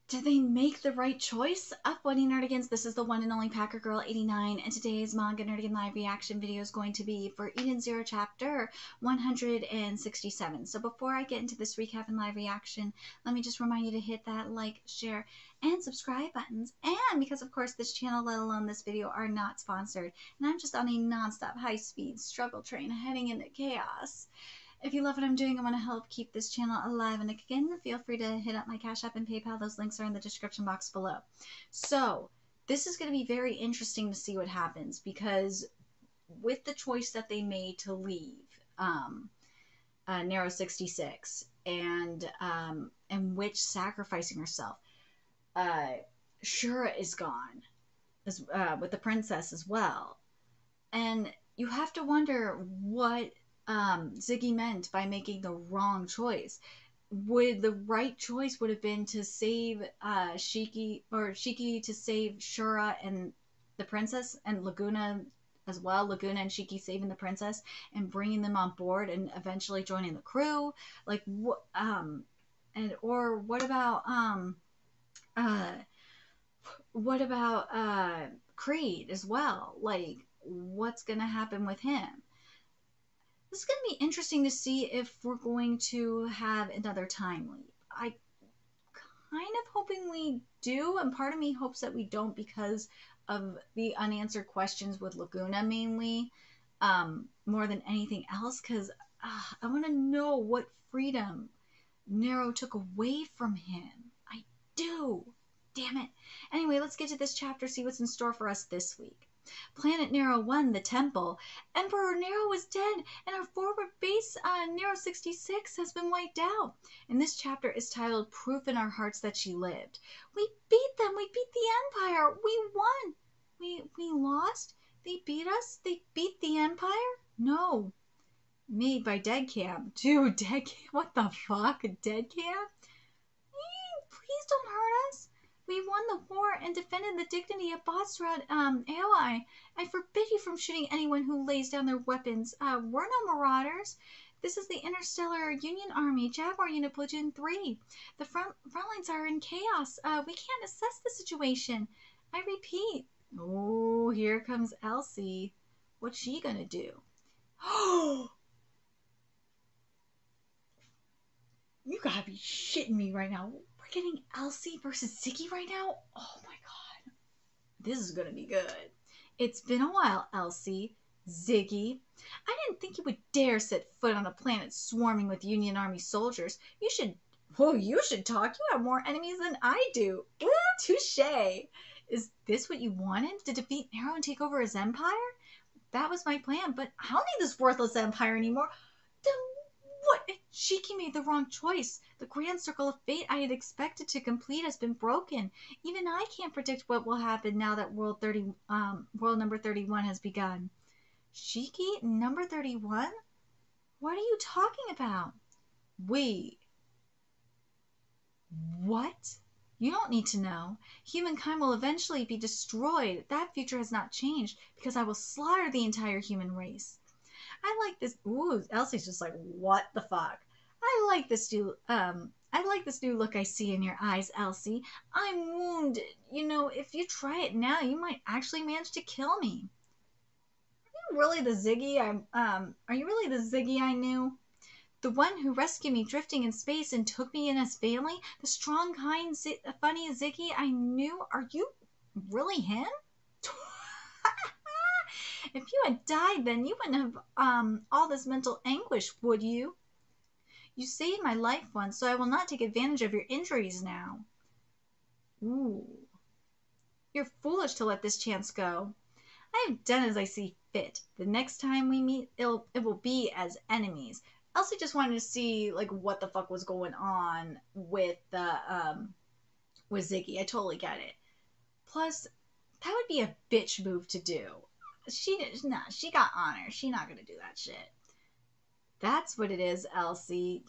Did they make the right choice? Up Bunny Nerdigans, this is the one and only Packer Girl 89, and today's Manga Nerdigan live reaction video is going to be for Eden Zero Chapter 167. So before I get into this recap and live reaction, let me just remind you to hit that like, share, and subscribe buttons. And because of course this channel, let alone this video, are not sponsored, and I'm just on a non-stop high-speed struggle train heading into chaos. If you love what I'm doing and want to help keep this channel alive and again, feel free to hit up my Cash App and PayPal. Those links are in the description box below. So this is going to be very interesting to see what happens, because with the choice that they made to leave Narrow 66 and Witch sacrificing herself, Shura is gone with the princess as well. And you have to wonder what Ziggy meant by making the wrong choice. Would the right choice would have been to save Shiki, or Shiki to save Shura and the princess, and Laguna as well, Laguna and Shiki saving the princess and bringing them on board and eventually joining the crew? Like or what about Creed as well? Like, what's gonna happen with him? This is going to be interesting to see if we're going to have another time leap. I kind of hoping we do, and part of me hopes that we don't because of the unanswered questions with Laguna mainly, more than anything else, because I want to know what freedom Nero took away from him. I do. Damn it. Anyway, let's get to this chapter, see what's in store for us this week. Planet Nero 1, the temple. Emperor Nero is dead, and our forward base Nero 66 has been wiped out. And this chapter is titled Proof in Our Hearts That She Lived. We beat them. We beat the Empire. We won. We lost. They beat us. They beat the Empire? No. Made by Dead Cam. Dude, Dead Cam? What the fuck? Dead Cam? Please don't hurt us. We won the war and defended the dignity of Botstrad ally. I forbid you from shooting anyone who lays down their weapons. We're no marauders. This is the Interstellar Union Army, Jaguar Unit Platoon 3. The front lines are in chaos. We can't assess the situation. I repeat. Oh, here comes Elsie. What's she gonna do? Oh! You gotta be shitting me right now. We're getting Elsie versus Ziggy right now? Oh my god. This is gonna be good. It's been a while, Elsie. Ziggy. I didn't think you would dare set foot on a planet swarming with Union Army soldiers. You should talk. You have more enemies than I do. Ooh, touche. Is this what you wanted? To defeat Nero and take over his empire? That was my plan, but I don't need this worthless empire anymore. Then what? Shiki made the wrong choice. The grand circle of fate I had expected to complete has been broken. Even I can't predict what will happen now that world number 31 has begun. Shiki, number 31? What are you talking about? What? You don't need to know. Humankind will eventually be destroyed. That future has not changed because I will slaughter the entire human race. I like this. Ooh, Elsie's just like, what the fuck? I like this new look I see in your eyes, Elsie. I'm wounded. You know, if you try it now, you might actually manage to kill me. Are you really the Ziggy I knew? The one who rescued me drifting in space and took me in as family? The strong, kind, funny Ziggy I knew? Are you really him? If you had died then, you wouldn't have all this mental anguish, would you? You saved my life once, so I will not take advantage of your injuries now. Ooh. You're foolish to let this chance go. I have done as I see fit. The next time we meet, it will be as enemies. Elsie just wanted to see, like, what the fuck was going on with Ziggy. I totally get it. Plus, that would be a bitch move to do. She got honor. She not gonna do that shit. That's what it is, Elsie.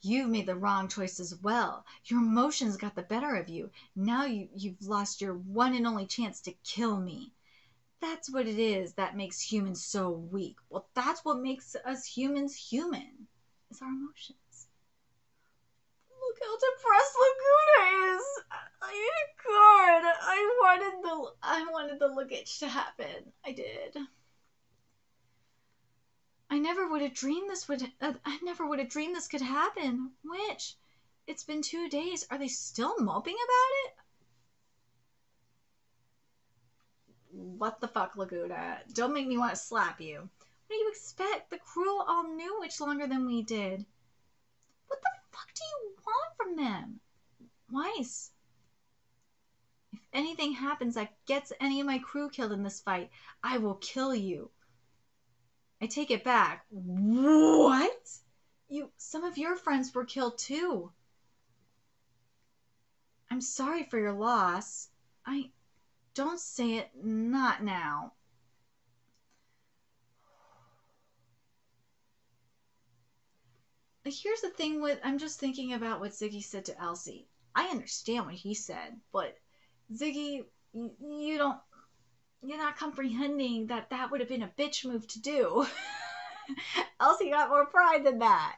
You've made the wrong choice as well. Your emotions got the better of you. Now you've lost your one and only chance to kill me. That's what it is that makes humans so weak. Well, that's what makes us humans human. Is our emotions. Look how depressed Laguna is. Luggage to happen. I did. I never would have dreamed this could happen. Which? It's been 2 days. Are they still moping about it? What the fuck, Laguna? Don't make me want to slap you. What do you expect? The crew all knew Witch longer than we did. What the fuck do you want from them? Weiss. If anything happens that gets any of my crew killed in this fight, I will kill you. I take it back. What? Some of your friends were killed too. I'm sorry for your loss. Don't say it, not now. Here's the thing I'm just thinking about what Ziggy said to Elsie. I understand what he said, but Ziggy, you're not comprehending that would have been a bitch move to do. Elsie got more pride than that.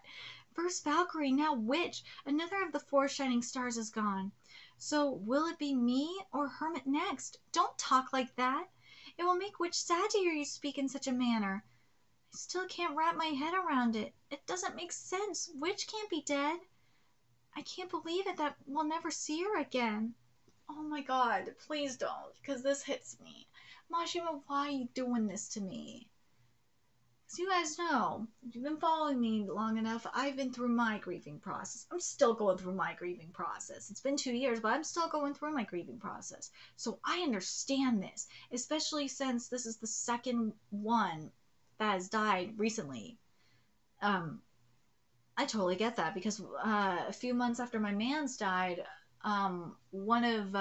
First Valkyrie, now Witch. Another of the 4 shining stars is gone. So will it be me or Hermit next? Don't talk like that. It will make Witch sad to hear you speak in such a manner. I still can't wrap my head around it. It doesn't make sense. Witch can't be dead. I can't believe it that we'll never see her again. Oh my god, please don't, because this hits me. Mashima, why are you doing this to me? As you guys know, if you've been following me long enough, I've been through my grieving process. I'm still going through my grieving process. It's been 2 years, but I'm still going through my grieving process. So I understand this, especially since this is the second one that has died recently. I totally get that, because a few months after my man's died, one of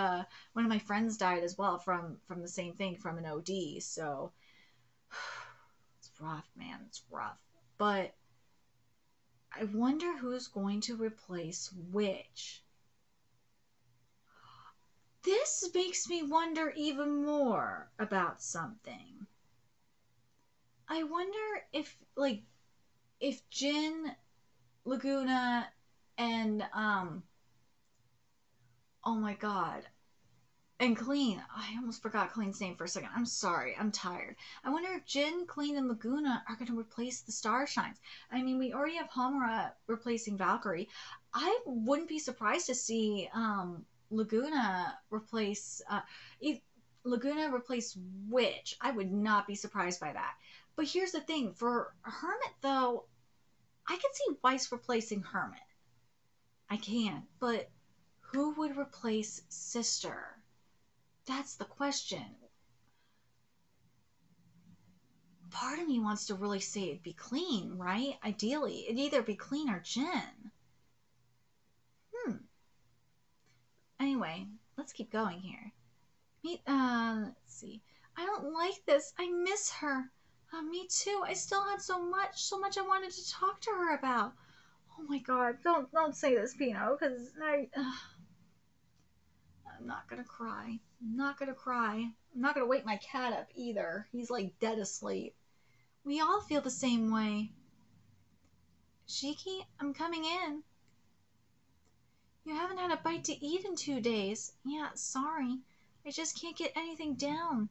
my friends died as well from the same thing, from an OD. So it's rough, man. It's rough. But I wonder who's going to replace Witch. This makes me wonder even more about something. I wonder if Jin, Laguna, and oh my god, and Clean. I almost forgot Clean's name for a second. I'm sorry. I'm tired. I wonder if Jin, Clean, and Laguna are going to replace the Starshines. I mean, we already have Homura replacing Valkyrie. I wouldn't be surprised to see Laguna replace Witch. I would not be surprised by that. But here's the thing. For Hermit, though, I can see Weiss replacing Hermit. I can. But who would replace Sister? That's the question. Part of me wants to really say it'd be Clean, right? Ideally, it'd either be Clean or Jin. Anyway, let's keep going here. Let's see. I don't like this. I miss her. Me too. I still had so much I wanted to talk to her about. Oh my god, don't say this, Pino, because I'm not gonna cry. I'm not gonna cry. I'm not gonna wake my cat up either. He's like dead asleep. We all feel the same way. Shiki, I'm coming in. You haven't had a bite to eat in 2 days. Yeah, sorry. I just can't get anything down.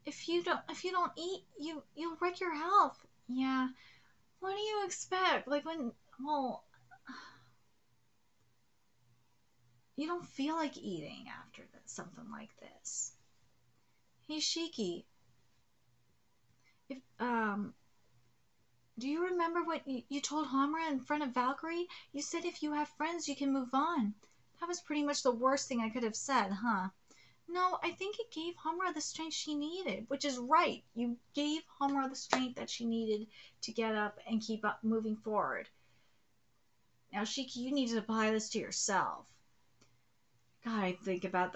If you don't eat, you'll wreck your health. Yeah. What do you expect? You don't feel like eating after something like this. Hey, Shiki. Do you remember what you told Homura in front of Valkyrie? You said if you have friends, you can move on. That was pretty much the worst thing I could have said, huh? No, I think it gave Homura the strength she needed, which is right. You gave Homura the strength that she needed to get up and keep up moving forward. Now, Shiki, you need to apply this to yourself. God, I think about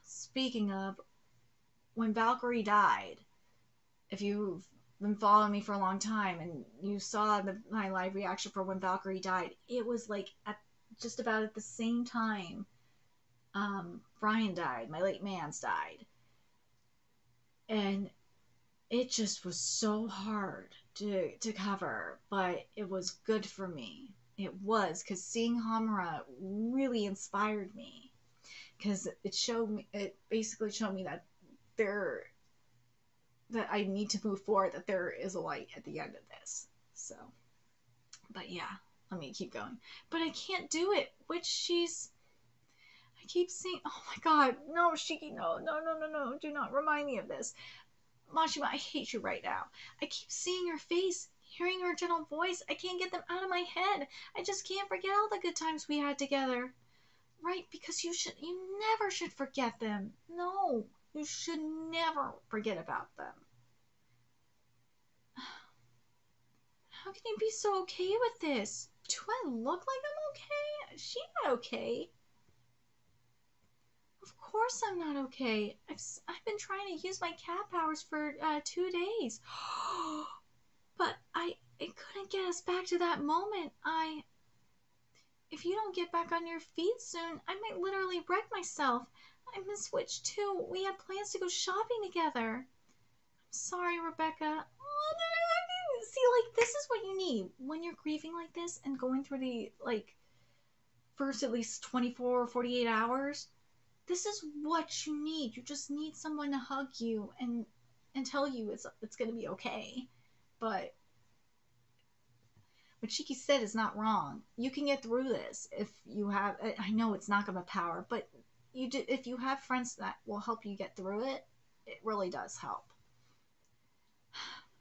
speaking of, when Valkyrie died, if you've been following me for a long time and you saw my live reaction for when Valkyrie died, it was like just about at the same time Brian died, my late man's died. And it just was so hard to cover, but it was good for me. It was, because seeing Homura really inspired me, because it basically showed me that that I need to move forward, that there is a light at the end of this. So, but yeah, let me keep going. But I can't do it, I keep saying, oh my god, no, Shiki, no, no, no, no, no, do not remind me of this. Mashima, I hate you right now. I keep seeing her face, hearing her gentle voice. I can't get them out of my head. I just can't forget all the good times we had together. Right, because you never should forget them. No, you should never forget about them. How can you be so okay with this? Do I look like I'm okay? Is she not okay? Of course I'm not okay. I've been trying to use my cat powers for 2 days. But I couldn't get us back to that moment. If you don't get back on your feet soon, I might literally wreck myself. I miss Switch too. We had plans to go shopping together. I'm sorry, Rebecca. See, like, this is what you need when you're grieving like this and going through the, like, first at least 24 or 48 hours. This is what you need. You just need someone to hug you and tell you it's going to be okay. But what Shiki said is not wrong. You can get through this if you have, I know it's not going to power, but if you have friends that will help you get through it, it really does help.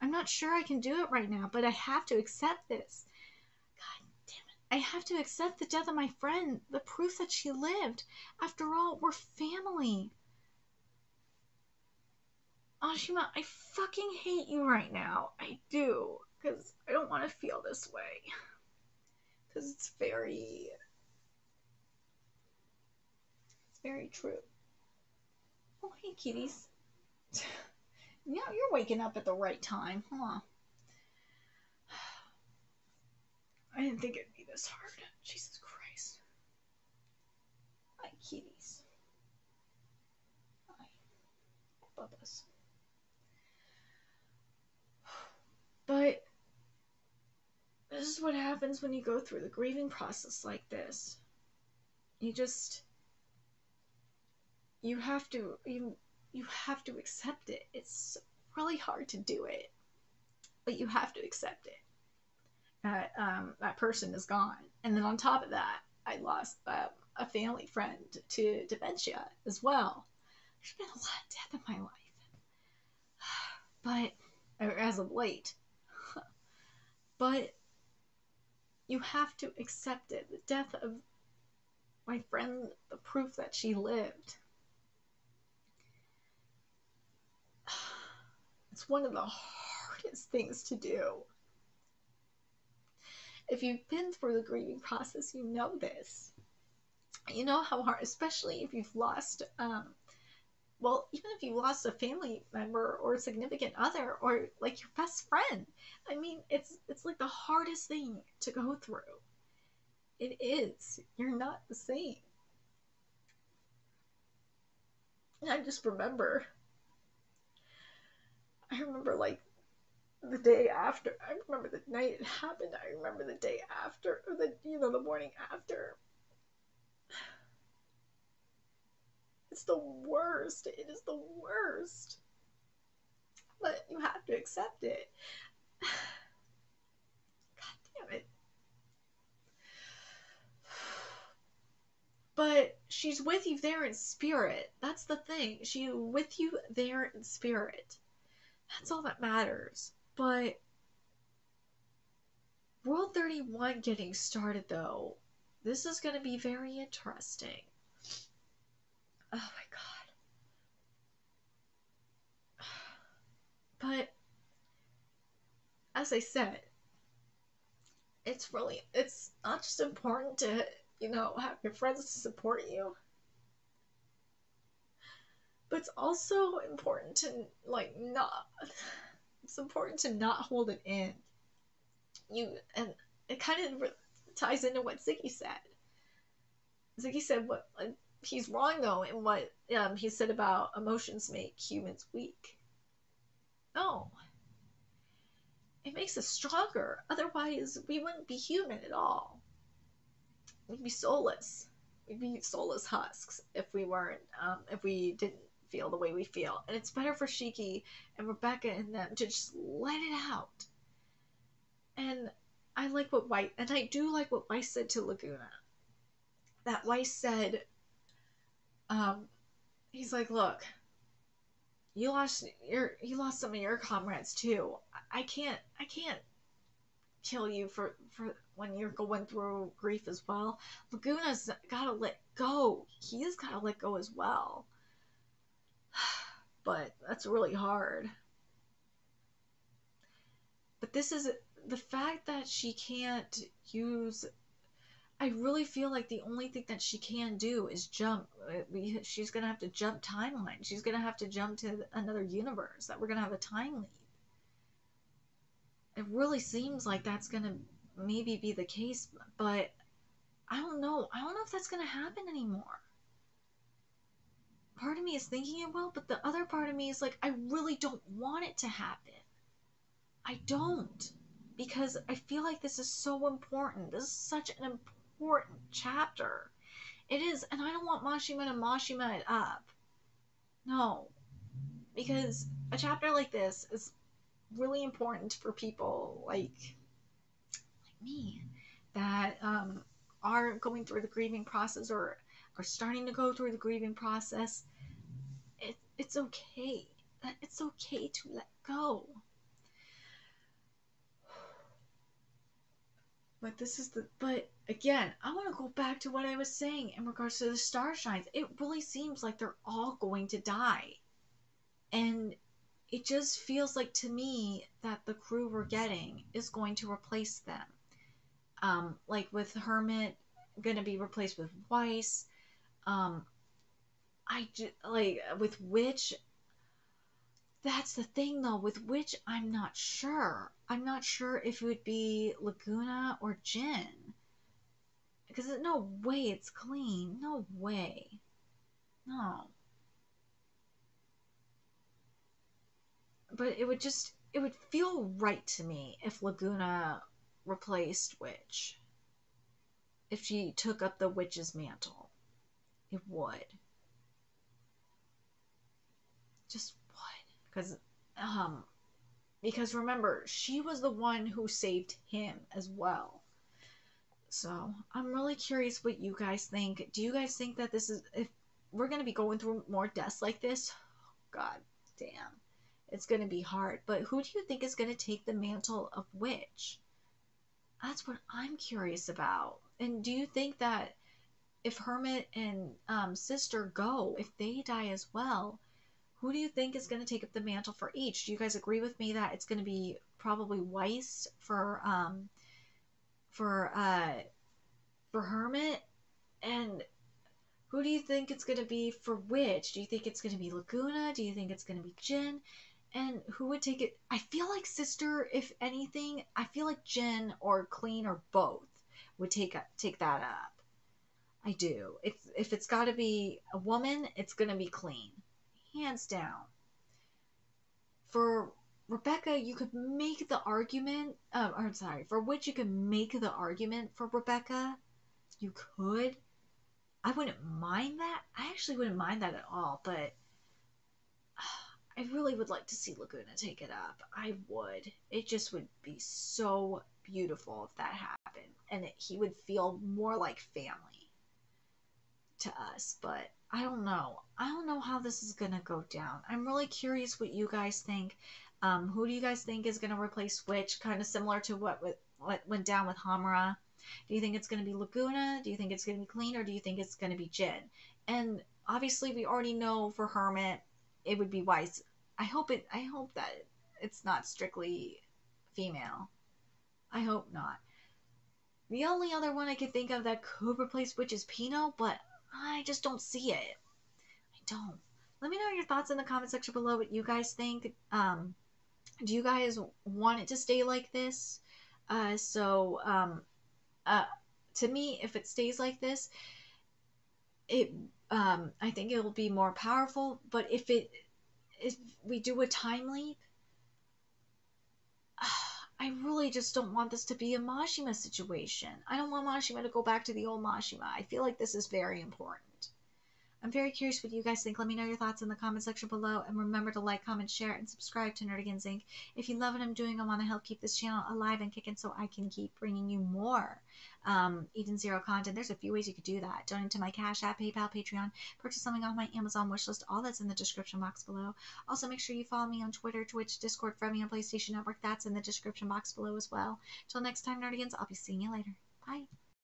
I'm not sure I can do it right now, but I have to accept this. God damn it. I have to accept the death of my friend, the proof that she lived. After all, we're family. Ashima, I fucking hate you right now. I do. Because I don't want to feel this way. Because it's very true. Oh, hey, kitties. Yeah, you're waking up at the right time, huh? I didn't think it'd be this hard. Jesus Christ. Hi, kitties. Hi. Bubba's. But this is what happens when you go through the grieving process like this. You have to accept it. It's really hard to do it, but you have to accept it. That person is gone, and then on top of that, I lost a family friend to dementia as well. There's been a lot of death in my life, but as of late, but you have to accept it. The death of my friend, the proof that she lived. It's one of the hardest things to do. If you've been through the grieving process, you know this. You know how hard, especially if you've lost, even if you lost a family member or a significant other or like your best friend. I mean, it's like the hardest thing to go through. It is. You're not the same. And I remember like the day after. I remember the night it happened. I remember the day after, or the morning after. It's the worst. It is the worst. But you have to accept it. God damn it. But she's with you there in spirit. That's the thing. She's with you there in spirit. That's all that matters. But World 31 getting started, though, this is going to be very interesting. Oh my god. But, as I said, it's not just important to, have your friends to support you, but it's also important to, it's important to not hold it in. And it kind of ties into what Ziggy said. Ziggy said he's wrong, though, in what he said about emotions make humans weak. No. It makes us stronger. Otherwise, we wouldn't be human at all. We'd be soulless. We'd be soulless husks if we weren't, if we didn't feel the way we feel. And it's better for Shiki and Rebecca and them to just let it out. And I like what White, and I do like what Weiss said to Laguna. That Weiss said, he's like, look, you lost some of your comrades too. I can't kill you for when you're going through grief as well. Laguna's gotta let go. He's gotta let go as well. But that's really hard. But this is the fact that she can't use. I really feel like the only thing that she can do is jump. She's gonna have to jump timeline. She's gonna have to jump to another universe. That we're gonna have a time leap. It really seems like that's gonna maybe be the case, but I don't know. I don't know if that's gonna happen anymore. Part of me is thinking it will, but the other part of me is like, I really don't want it to happen. I don't. Because I feel like this is so important. This is such an important chapter. It is, and I don't want Mashima to Mashima it up. No. Because a chapter like this is really important for people like me that are going through the grieving process or are starting to go through the grieving process. It's okay. It's okay to let go. But again, I want to go back to what I was saying in regards to the star shines. It really seems like they're all going to die. And it just feels like to me that the crew we're getting is going to replace them. Like with Hermit going to be replaced with Weiss. With Witch. That's the thing though. With Witch, I'm not sure. I'm not sure if it would be Laguna or Jin. Because no way it's clean. No way. No. But it would feel right to me if Laguna replaced Witch. If she took up the Witch's mantle. It would. Just would. Because remember, she was the one who saved him as well. So, I'm really curious what you guys think. Do you guys think that this is, if we're going to be going through more deaths like this, god damn, it's going to be hard. But who do you think is going to take the mantle of Witch? That's what I'm curious about. And do you think that if Hermit and Sister go, if they die as well, who do you think is going to take up the mantle for each? Do you guys agree with me that it's going to be probably Weiss for Hermit? And who do you think it's going to be for Witch? Do you think it's going to be Laguna? Do you think it's going to be Jin? And who would take it? I feel like Sister, if anything, I feel like Jin or Clean or both would take that up. I do. If it's got to be a woman, it's going to be Clean. Hands down. For Rebecca, you could make the argument, for Witch, you could make the argument for Rebecca. You could. I wouldn't mind that. I actually wouldn't mind that at all, but I really would like to see Laguna take it up. I would. It just would be so beautiful if that happened. And he would feel more like family to us, but I don't know. I don't know how this is going to go down. I'm really curious what you guys think. Who do you guys think is going to replace Witch? Kind of similar to what went down with Hamura. Do you think it's going to be Laguna? Do you think it's going to be Clean? Or do you think it's going to be Jin? And obviously we already know for Hermit it would be Weiss. I hope that it's not strictly female. I hope not. The only other one I can think of that could replace Witch is Pino, but I just don't see it. I don't. Let me know your thoughts in the comment section below what you guys think. Do you guys want it to stay like this? To me, if it stays like this, I think it will be more powerful. But if we do a time leap, I really just don't want this to be a Mashima situation. I don't want Mashima to go back to the old Mashima. I feel like this is very important. I'm very curious what you guys think. Let me know your thoughts in the comment section below. And remember to like, comment, share, and subscribe to Nerdigans Inc. If you love what I'm doing, I want to help keep this channel alive and kicking so I can keep bringing you more Eden Zero content. There's a few ways you could do that. Donate to my Cash App, PayPal, Patreon, purchase something off my Amazon wishlist. All that's in the description box below. Also, make sure you follow me on Twitter, Twitch, Discord, Friend Me on PlayStation Network. That's in the description box below as well. Till next time, Nerdigans, I'll be seeing you later. Bye.